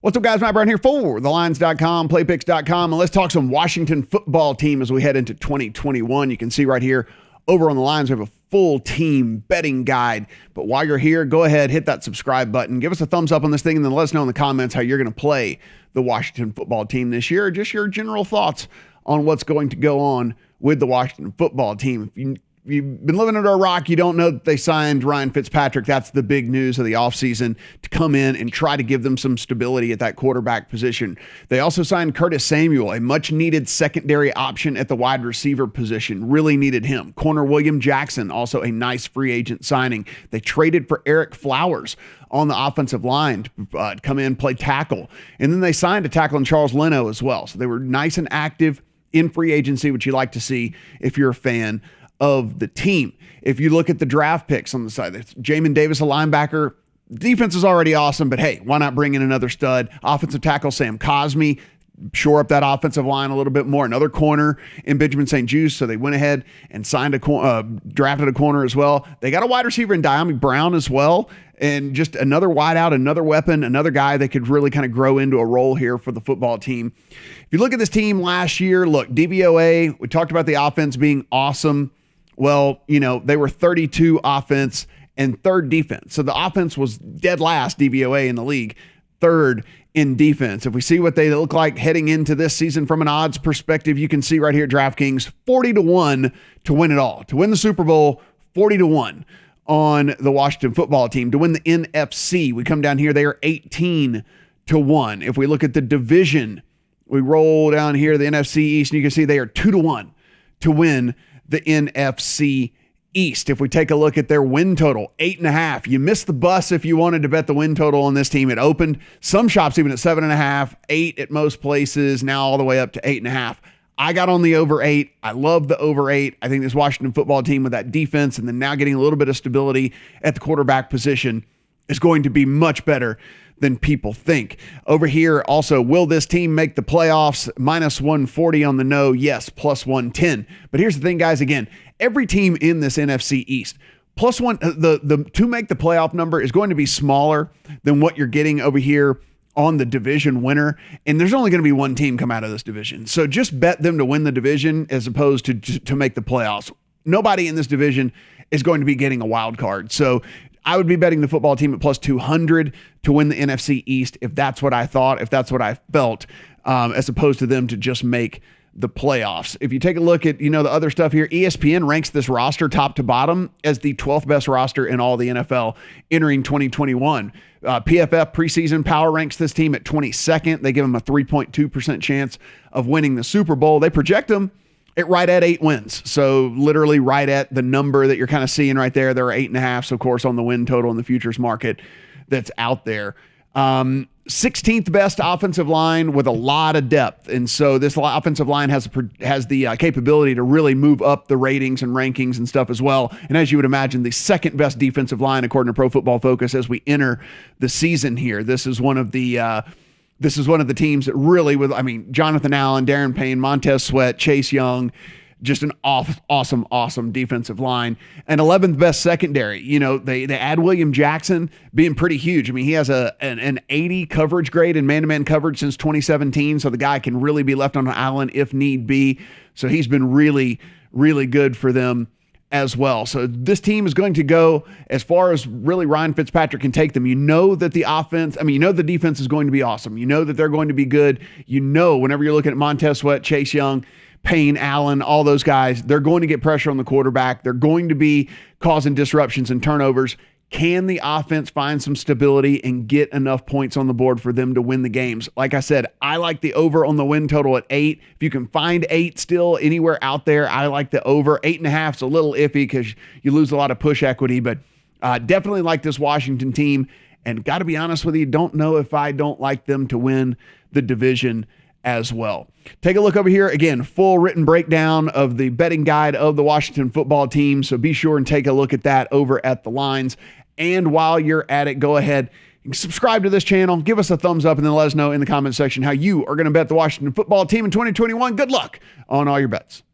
What's up, guys? Matt Brown here for thelines.com, playpicks.com, and let's talk some Washington football team as we head into 2021. You can see right here over on the lines, we have a full team betting guide. But while you're here, go ahead, hit that subscribe button, give us a thumbs up on this thing, and then let us know in the comments how you're going to play the Washington football team this year, or just your general thoughts on what's going to go on with the Washington football team. If you've been living under a rock, you don't know that they signed Ryan Fitzpatrick. That's the big news of the offseason, to come in and try to give them some stability at that quarterback position. They also signed Curtis Samuel, a much-needed secondary option at the wide receiver position. Really needed him. Corner William Jackson, also a nice free agent signing. They traded for Eric Flowers on the offensive line to come in, play tackle. And then they signed a tackle in Charles Leno as well. So they were nice and active in free agency, which you like to see if you're a fan of the team. If you look at the draft picks on the side, it's Jamin Davis, a linebacker. Defense is already awesome, but hey, why not bring in another stud? Offensive tackle Sam Cosmi, shore up that offensive line a little bit more. Another corner in Benjamin St. Juste, so they went ahead and signed drafted a corner as well. They got a wide receiver in Diami Brown as well, and just another wideout, another weapon, another guy that could really kind of grow into a role here for the football team. If you look at this team last year, look, DVOA, we talked about the offense being awesome. Well, you know, they were 32 offense and third defense. So the offense was dead last DVOA in the league, third in defense. If we see what they look like heading into this season from an odds perspective, you can see right here at DraftKings, 40-1 to win it all. To win the Super Bowl, 40-1 on the Washington football team. To win the NFC, we come down here, they are 18-1. If we look at the division, we roll down here, the NFC East, and you can see they are 2-1 to win the NFC East. If we take a look at their win total, 8.5. You missed the bus if you wanted to bet the win total on this team. It opened some shops even at 7.5, 8 at most places, now all the way up to 8.5. I got on the over 8. I love the over 8. I think this Washington football team with that defense and then now getting a little bit of stability at the quarterback position is going to be much better than people think. Over here, also, will this team make the playoffs? -140 on the no, yes, +110. But here's the thing, guys, again, every team in this NFC East, +1, the to make the playoff number is going to be smaller than what you're getting over here on the division winner. And there's only going to be one team come out of this division. So just bet them to win the division as opposed to make the playoffs. Nobody in this division is going to be getting a wild card. So I would be betting the football team at +200 to win the NFC East if that's what I thought, if that's what I felt, as opposed to them to just make the playoffs. If you take a look at, the other stuff here, ESPN ranks this roster top to bottom as the 12th best roster in all the NFL entering 2021. PFF Preseason Power ranks this team at 22nd. They give them a 3.2% chance of winning the Super Bowl. They project them right at 8 wins. So literally right at the number that you're kind of seeing right there. There are 8.5, of course, on the win total in the futures market that's out there. 16th best offensive line with a lot of depth. And so this offensive line has the capability to really move up the ratings and rankings and stuff as well. And as you would imagine, the second best defensive line, according to Pro Football Focus, as we enter the season here. This is one of the teams that really, Jonathan Allen, Darren Payne, Montez Sweat, Chase Young, just an awesome defensive line. And 11th best secondary. They add William Jackson, being pretty huge. He has an 80 coverage grade in man-to-man coverage since 2017, so the guy can really be left on an island if need be. So he's been really, really good for them as well. So this team is going to go as far as really Ryan Fitzpatrick can take them. That the offense, the defense is going to be awesome. That they're going to be good. Whenever you're looking at Montez Sweat, Chase Young, Payne, Allen, all those guys, they're going to get pressure on the quarterback. They're going to be causing disruptions and turnovers. Can the offense find some stability and get enough points on the board for them to win the games? Like I said, I like the over on the win total at 8. If you can find 8 still anywhere out there, I like the over. 8.5 is a little iffy because you lose a lot of push equity, but definitely like this Washington team. And got to be honest with you, don't know if I don't like them to win the division as well. Take a look over here. Again, full written breakdown of the betting guide of the Washington football team. So be sure and take a look at that over at the lines. And while you're at it, go ahead and subscribe to this channel. Give us a thumbs up and then let us know in the comment section how you are going to bet the Washington football team in 2021. Good luck on all your bets.